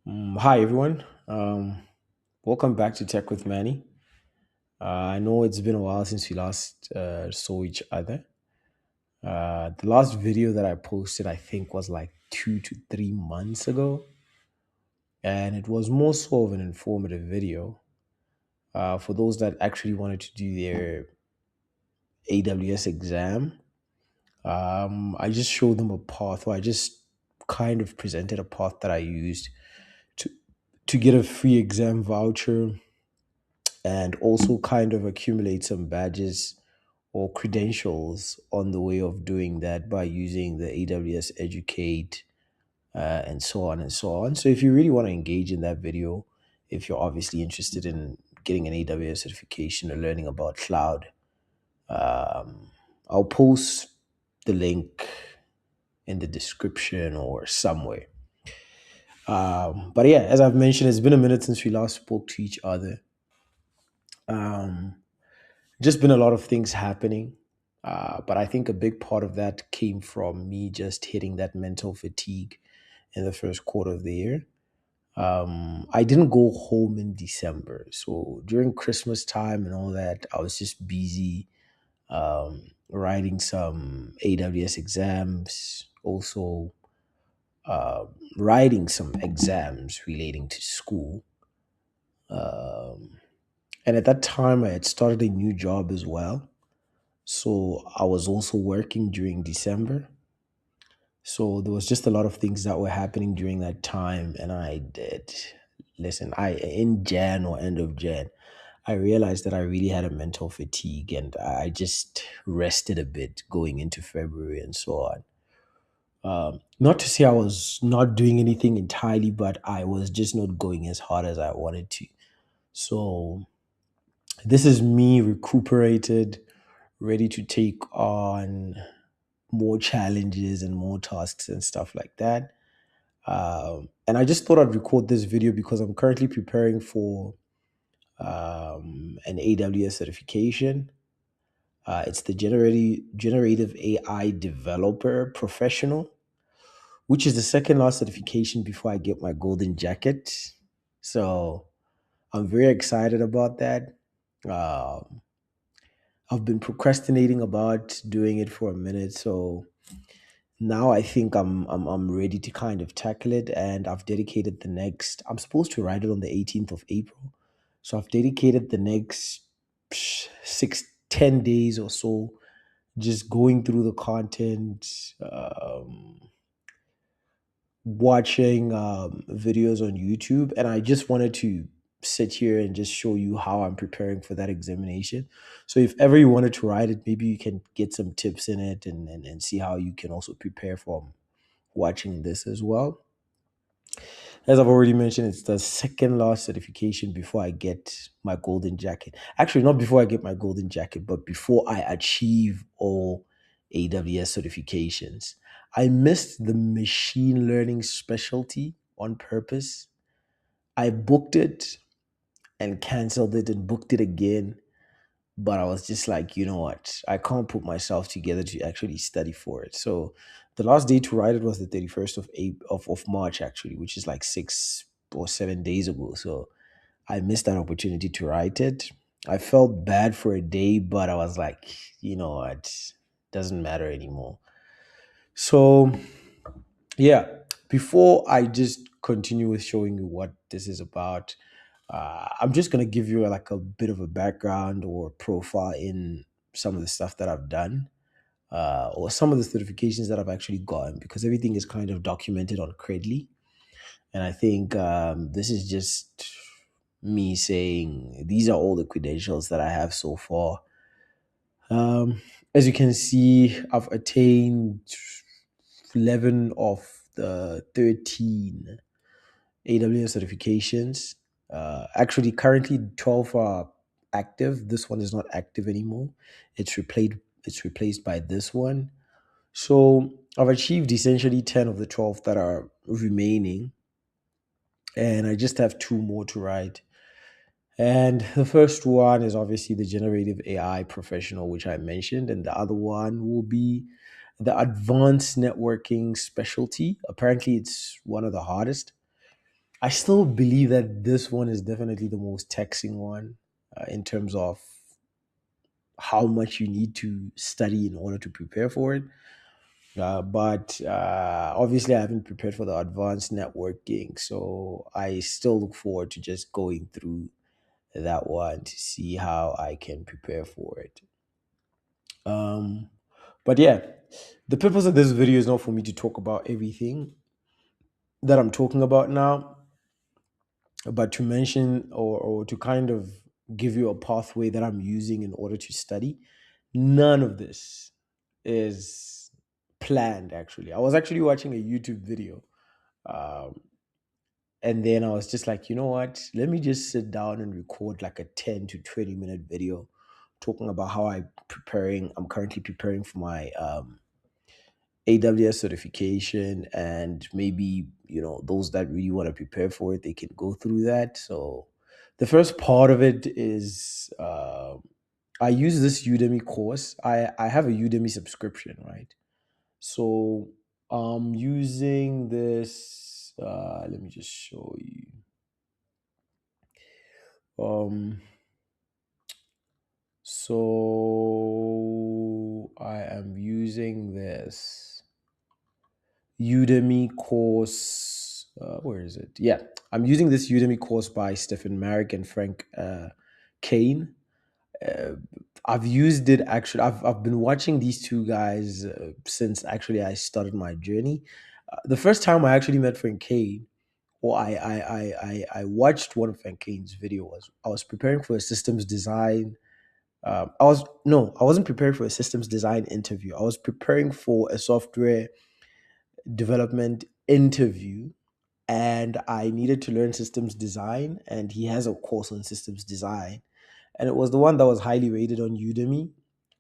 Hi, everyone. Welcome back to Tech with Manny. I know it's been a while since we last saw each other. The last video that I posted, I think, was like 2 to 3 months ago, and it was more so of an informative video for those that actually wanted to do their AWS exam. I just showed them a path, or I just kind of presented a path that I used to to get a free exam voucher and also kind of accumulate some badges or credentials on the way of doing that by using the AWS Educate and so on and so on. So if you really want to engage in that video, if you're obviously interested in getting an AWS certification or learning about cloud, I'll post the link in the description or somewhere. But yeah, as I've mentioned, it's been a minute since we last spoke to each other. Um, just been a lot of things happening. But I think a big part of that came from me just hitting that mental fatigue in the first quarter of the year. I didn't go home in December. So during Christmas time and all that, I was just busy writing some AWS exams, also writing some exams relating to school. Um, and at that time, I had started a new job as well. So I was also working during December. So there was just a lot of things that were happening during that time. And I did listen, I in Jan or end of Jan, I realized that I really had a mental fatigue and I just rested a bit going into February and so on. Not to say I was not doing anything entirely, but I was just not going as hard as I wanted to. So this is me recuperated, ready to take on more challenges and more tasks and stuff like that. And I just thought I'd record this video because I'm currently preparing for an AWS certification. It's the Generative AI Developer Professional, which is the second last certification before I get my golden jacket. So I'm very excited about that. Um, I've been procrastinating about doing it for a minute, so now I think I'm ready to kind of tackle it, and I've dedicated the next. I'm supposed to write it on the 18th of April, so I've dedicated the next 6 10 days or so just going through the content, watching videos on YouTube, and I just wanted to sit here and just show you how I'm preparing for that examination. So if ever you wanted to write it, maybe you can get some tips in it and see how you can also prepare for watching this as well. As I've already mentioned, it's the second last certification before I get my golden jacket. Actually, not before I get my golden jacket, but before I achieve all AWS certifications. I missed the machine learning specialty on purpose. I booked it and canceled it and booked it again. But I was just like, you know what? I can't put myself together to actually study for it. So the last day to write it was the 31st of March, actually, which is like 6 or 7 days ago. So I missed that opportunity to write it. I felt bad for a day, but I was like, you know what? Doesn't matter anymore. So yeah, before I just continue with showing you what this is about, I'm just gonna give you like a bit of a background or profile in some of the stuff that I've done, or some of the certifications that I've actually gotten, because everything is kind of documented on Credly, and I think this is just me saying these are all the credentials that I have so far. Um, as you can see, I've attained 11 of the 13 AWS certifications. Actually, currently 12 are active. This one is not active anymore. It's replaced by this one. So I've achieved essentially 10 of the 12 that are remaining, and I just have two more to write. And the first one is obviously the generative AI professional, which I mentioned, and the other one will be the advanced networking specialty. Apparently, it's one of the hardest. I still believe that this one is definitely the most taxing one in terms of how much you need to study in order to prepare for it. But obviously, I haven't prepared for the advanced networking, so I still look forward to just going through that one to see how I can prepare for it. Um, but yeah, the purpose of this video is not for me to talk about everything that I'm talking about now, but to mention or to kind of give you a pathway that I'm using in order to study. None of this is planned, actually. I was actually watching a YouTube video. Um, and then I was just like, you know what? Let me just sit down and record like a 10 to 20-minute video talking about how I'm currently preparing for my AWS certification, and maybe, those that really want to prepare for it, they can go through that. So the first part of it is I use this Udemy course. I have a Udemy subscription, right? So I'm using this. Let me just show you. Um, so I am using this Udemy course. Where is it? Yeah, I'm using this Udemy course by Stephen Marek and Frank Kane. Uh, I've used it actually. I've been watching these two guys since actually I started my journey. The first time I actually met Frank Kane, or I watched one of Frank Kane's video, was I was preparing for a systems design. I wasn't preparing for a systems design interview. I was preparing for a software development interview, and I needed to learn systems design. And he has a course on systems design, and it was the one that was highly rated on Udemy,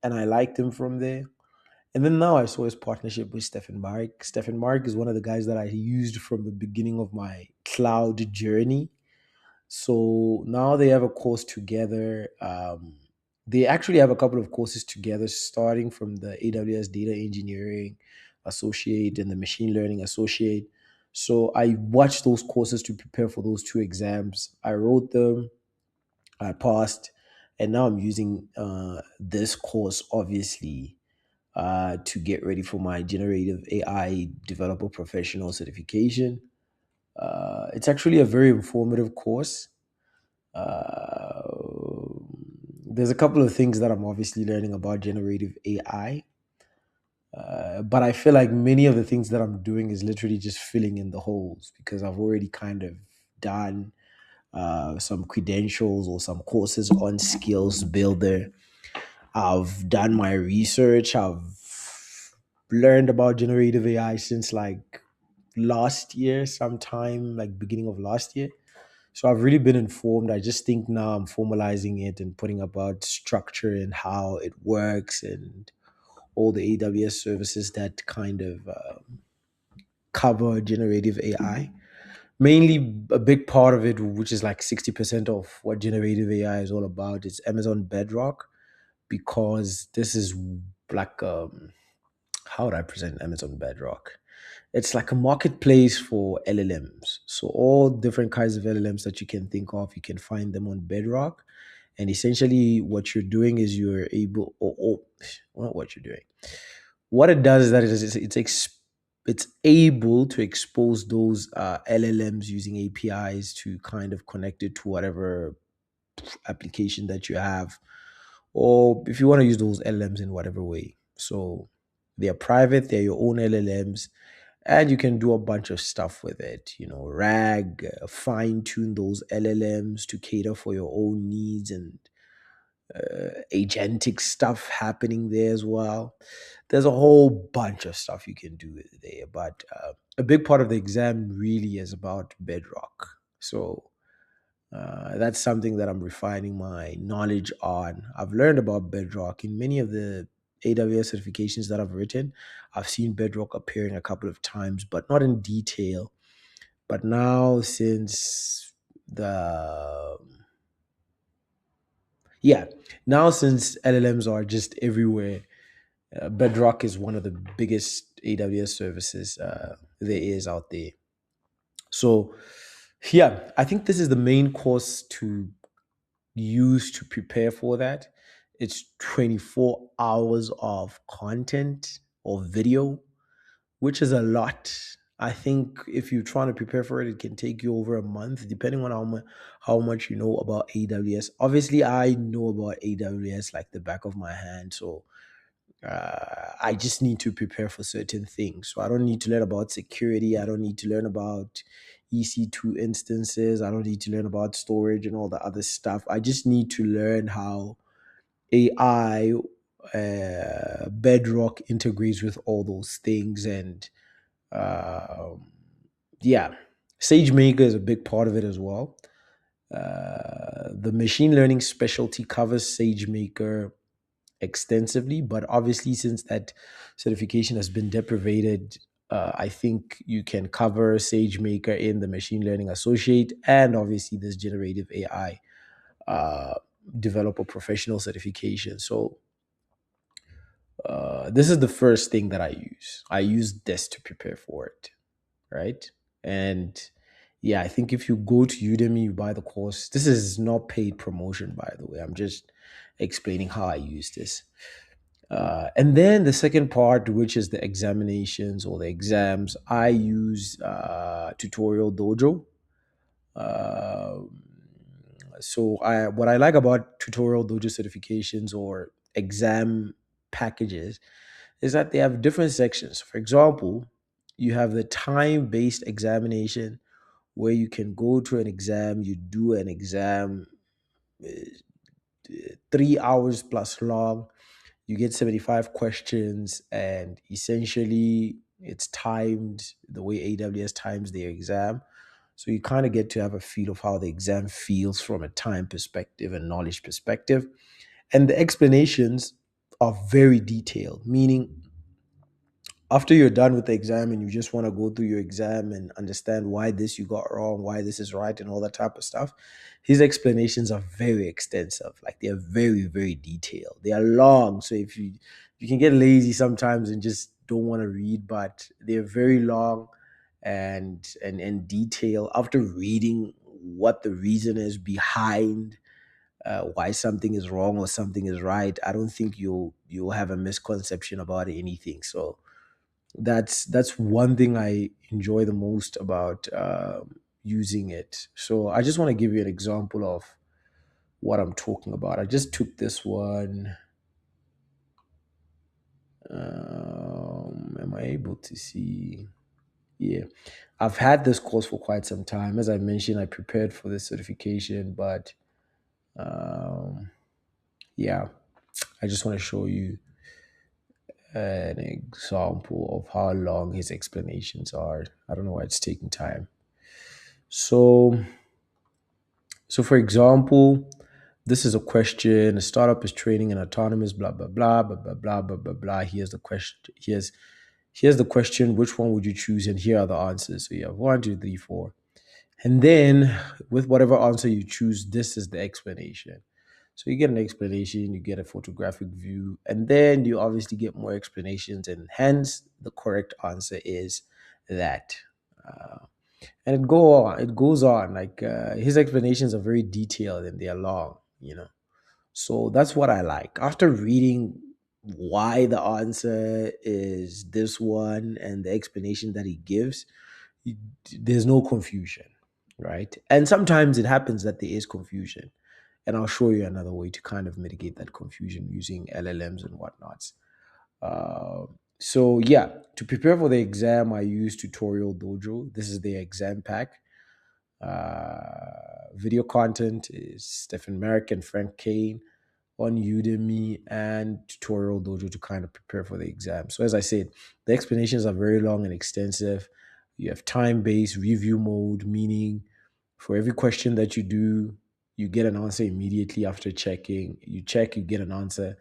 and I liked him from there. And then now I saw his partnership with Stephen Mark. Stephen Mark is one of the guys that I used from the beginning of my cloud journey. So now they have a course together. They actually have a couple of courses together, starting from the AWS Data Engineering Associate and the Machine Learning Associate. So I watched those courses to prepare for those two exams. I wrote them, I passed, and now I'm using this course, obviously, to get ready for my generative AI developer professional certification. It's actually a very informative course. Uh, there's a couple of things that I'm obviously learning about generative AI, but I feel like many of the things that I'm doing is literally just filling in the holes because I've already kind of done some credentials or some courses on Skills Builder. I've done my research. I've learned about generative AI since like last year, sometime like beginning of last year. So I've really been informed. I just think now I'm formalizing it and putting about structure and how it works and all the AWS services that kind of cover generative AI. Mainly a big part of it, which is like 60% of what generative AI is all about, is Amazon Bedrock, because this is like how would I present Amazon Bedrock? It's like a marketplace for LLMs. So all different kinds of LLMs that you can think of, you can find them on Bedrock. And essentially, what you're doing is you're able, not what you're doing. What it does is that it's able to expose those LLMs using APIs to kind of connect it to whatever application that you have, or if you want to use those LLMs in whatever way. So they are private, they're your own LLMs, and you can do a bunch of stuff with it, rag, fine tune those LLMs to cater for your own needs, and agentic stuff happening there as well. There's a whole bunch of stuff you can do there, but a big part of the exam really is about Bedrock. So that's something that I'm refining my knowledge on. I've learned about Bedrock in many of the AWS certifications that I've written. I've seen Bedrock appearing a couple of times, but not in detail. But now, since the yeah, now since LLMs are just everywhere, Bedrock is one of the biggest AWS services there is out there. So Yeah, I think this is the main course to use to prepare for that. It's 24 hours of content or video, which is a lot. I think if you're trying to prepare for it, it can take you over a month, depending on how much you know about AWS. Obviously, I know about AWS like the back of my hand, so I just need to prepare for certain things. So I don't need to learn about security. I don't need to learn about EC2 instances. I don't need to learn about storage and all the other stuff. I just need to learn how AI Bedrock integrates with all those things. And um, yeah, SageMaker is a big part of it as well. The machine learning specialty covers SageMaker extensively, but obviously, since that certification has been deprivated, I think you can cover SageMaker in the machine learning associate and obviously this generative AI uh, developer professional certification. So this is the first thing that I use. I use this to prepare for it, right? And yeah, I think if you go to Udemy, you buy the course. This is not paid promotion, by the way. I'm just explaining how I use this. And then the second part, which is the examinations or the exams, I use Tutorial Dojo. Um what I like about Tutorial Dojo certifications or exam packages is that they have different sections. For example, you have the time based examination where you can go to an exam, you do an exam, 3 hours plus long, you get 75 questions, and essentially it's timed the way AWS times their exam. So you kind of get to have a feel of how the exam feels from a time perspective and knowledge perspective. And the explanations are very detailed, meaning after you're done with the exam and you just want to go through your exam and understand why this you got wrong, why this is right, and all that type of stuff, his explanations are very extensive. Like they're very, very detailed. They are long. So if you can get lazy sometimes and just don't want to read, but they're very long and detailed. After reading what the reason is behind why something is wrong or something is right, I don't think you'll have a misconception about anything. So that's one thing I enjoy the most about using it. So I just want to give you an example of what I'm talking about. I just took this one. Am I able to see? Yeah, I've had this course for quite some time. As I mentioned, I prepared for this certification, but um, yeah, I just want to show you an example of how long his explanations are. I don't know why it's taking time. So So, for example, this is a question: a startup is training an autonomous blah blah blah blah blah blah blah blah blah. Here's the question. Here's the question. Which one would you choose? And here are the answers. So you have one, two, three, four, and then with whatever answer you choose, this is the explanation. So you get an explanation, you get a photographic view, and then you obviously get more explanations, and hence the correct answer is that. Uh, and it goes on like his explanations are very detailed and they're long. So that's what I like after reading why the answer is this one and the explanation that he gives. y- there's no confusion, right? And sometimes it happens that there is confusion, and I'll show you another way to kind of mitigate that confusion using LLMs and whatnots. So yeah, to prepare for the exam, I use Tutorial Dojo. This is the exam pack. Video content is Stephen Merrick and Frank Kane on Udemy and Tutorial Dojo to kind of prepare for the exam. So as I said, the explanations are very long and extensive. You have time-based review mode, meaning for every question that you do, you get an answer immediately after checking. You check, you get an answer,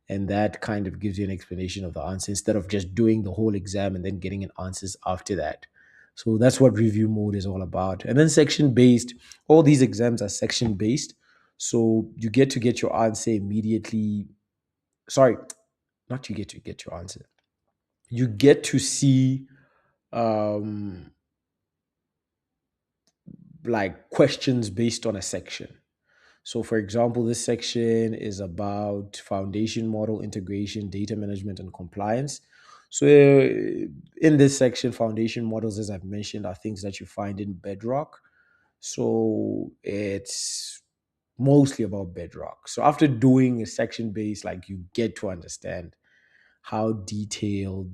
and that kind of gives you an explanation of the answer instead of just doing the whole exam and then getting an answers after that. So that's what review mode is all about. And then section based, all these exams are section based. So you get to get your answer immediately. Sorry, not you get to get your answer. You get to see um, like questions based on a section. So, for example, this section is about foundation model integration, data management, and compliance. So, in this section, foundation models, as I've mentioned, are things that you find in Bedrock. So, it's mostly about Bedrock. So, after doing a section base, like you get to understand how detailed,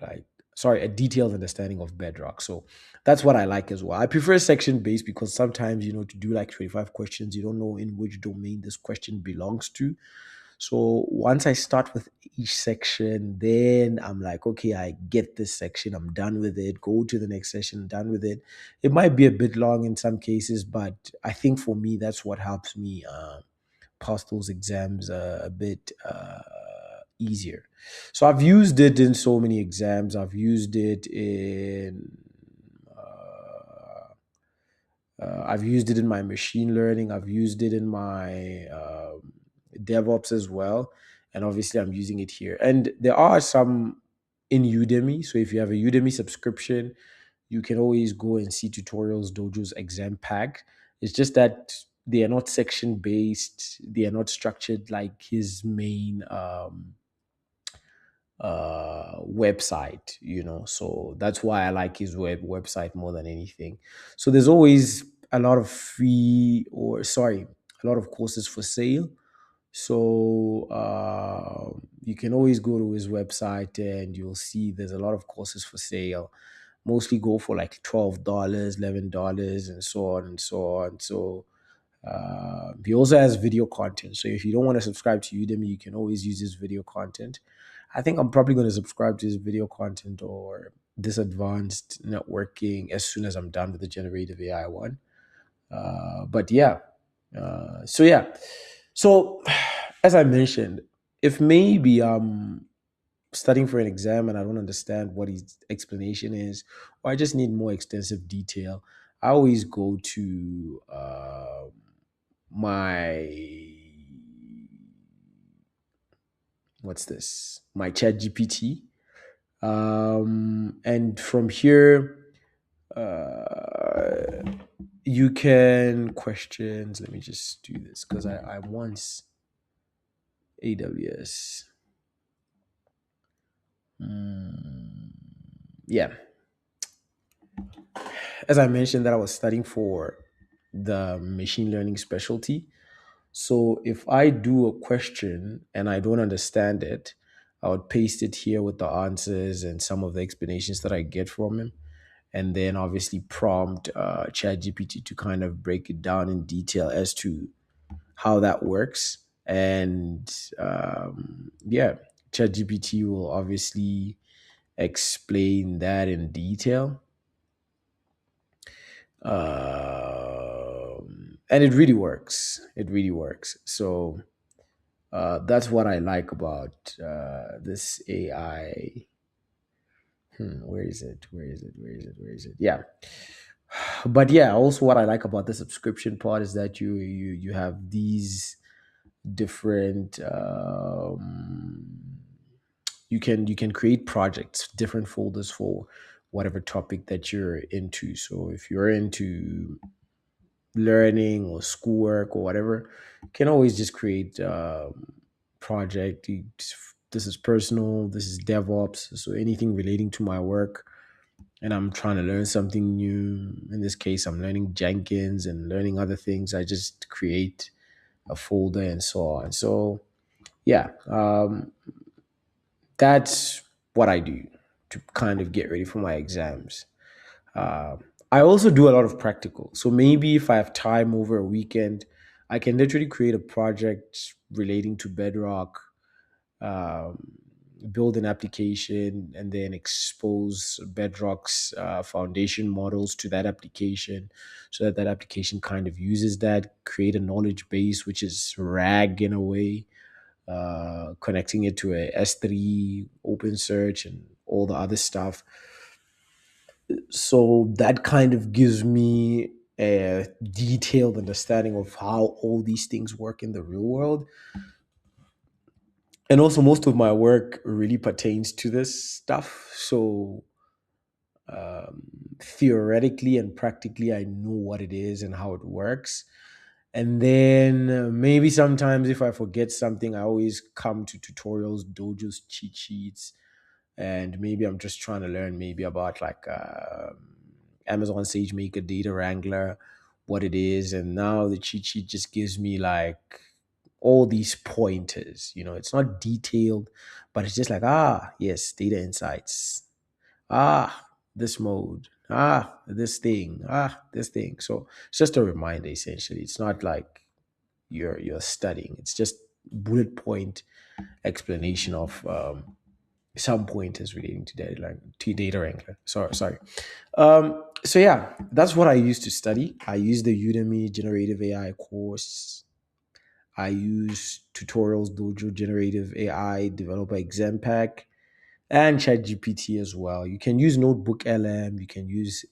like, sorry, a detailed understanding of Bedrock. So that's what I like as well. I prefer section based because sometimes, to do like 25 questions, you don't know in which domain this question belongs to. So once I start with each section, then I'm like, okay, I get this section, I'm done with it. Go to the next session, done with it. It might be a bit long in some cases, but I think for me, that's what helps me pass those exams a bit easier. So I've used it in so many exams. I've used it in I've used it in my machine learning. I've used it in my DevOps as well. And obviously, I'm using it here. And there are some in Udemy. So if you have a Udemy subscription, you can always go and see tutorials, dojos, exam pack. It's just that they are not section based. They are not structured like his main website, so that's why I like his website more than anything. So there's always a lot of free, or sorry, a lot of courses for sale. So you can always go to his website and you'll see there's a lot of courses for sale. Mostly go for like $12, $11, and so on and so on. So he also has video content. So if you don't want to subscribe to Udemy, you can always use his video content. I think I'm probably going to subscribe to his video content or this advanced networking as soon as I'm done with the generative AI one. But yeah, so yeah, so as I mentioned, if maybe I'm studying for an exam and I don't understand what his explanation is, or I just need more extensive detail, I always go to my what's this? My Chat GPT. And from here, uh, you can questions. Let me just do this because I once AWS. Yeah, as I mentioned, that I was studying for the machine learning specialty. So if I do a question and I don't understand it, I would paste it here with the answers and some of the explanations that I get from him, and then obviously prompt ChatGPT to kind of break it down in detail as to how that works. And yeah, ChatGPT will obviously explain that in detail. And it really works. It really works. So that's what I like about this AI. Where is it? Where is it? Where is it? Where is it? Yeah. But yeah, also what I like about the subscription part is that you have these different you can create projects, different folders for whatever topic that you're into. So if you're into learning or schoolwork or whatever, you can always just create project. This is personal, this is DevOps, so anything relating to my work, and I'm trying to learn something new. In this case, I'm learning Jenkins and learning other things. I just create a folder and so on. So yeah, that's what I do to kind of get ready for my exams. Um, I also do a lot of practical. So maybe if I have time over a weekend, I can literally create a project relating to Bedrock, um, build an application, and then expose Bedrock's foundation models to that application so that that application kind of uses that, create a knowledge base, which is RAG in a way, connecting it to a S3, OpenSearch, and all the other stuff. So that kind of gives me a detailed understanding of how all these things work in the real world. And also, most of my work really pertains to this stuff. So theoretically and practically I know what it is and how it works. And then maybe sometimes if I forget something, I always come to tutorials, dojos, cheat sheets, and maybe I'm just trying to learn maybe about like Amazon SageMaker Data Wrangler, what it is, and now the cheat sheet just gives me like all these pointers. It's not detailed, but it's just like yes, data insights, this mode, this thing. So it's just a reminder essentially. It's not like you're studying. It's just bullet point explanation of some pointers relating to data wrangler. Sorry. So yeah, that's what I used to study. I used the Udemy Generative AI course. I use Tutorials Dojo Generative AI Developer Exam Pack and ChatGPT as well. You can use Notebook LM. You can use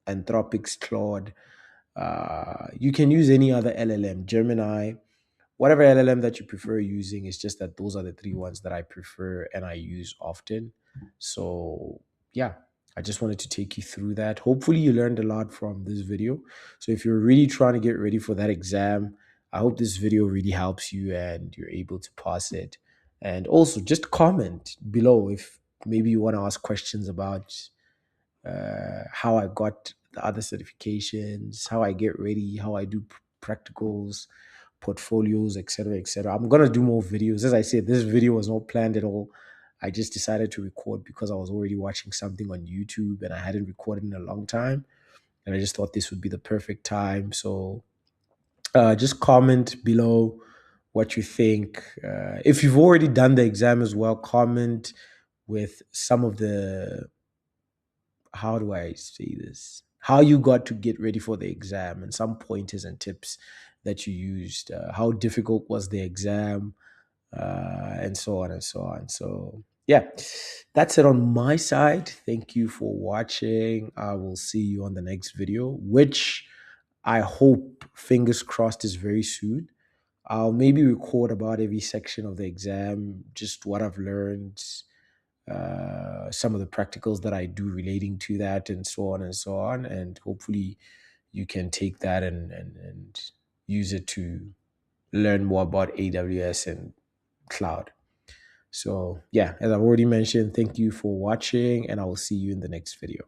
Anthropic's Claude. You can use any other LLM, Gemini, whatever LLM that you prefer using. It's just that those are the three ones that I prefer and I use often. So yeah, I just wanted to take you through that. Hopefully you learned a lot from this video. So if you're really trying to get ready for that exam, I hope this video really helps you and you're able to pass it. And also just comment below if maybe you want to ask questions about how I got the other certifications, how I get ready, how I do practicals, portfolios, etc., etc. I'm gonna do more videos. As I said, this video was not planned at all. I just decided to record because I was already watching something on YouTube and I hadn't recorded in a long time, and I just thought this would be the perfect time. So just comment below what you think. If you've already done the exam as well, comment with some of the, how do I say this? How you got to get ready for the exam and some pointers and tips that you used. How difficult was the exam? And so on and so on. So, yeah, that's it on my side. Thank you for watching. I will see you on the next video, which I hope, fingers crossed, is very soon. I'll maybe record about every section of the exam, just what I've learned, some of the practicals that I do relating to that, and so on and so on. And hopefully, you can take that and use it to learn more about AWS and cloud. So, yeah, as I've already mentioned, thank you for watching, and I will see you in the next video.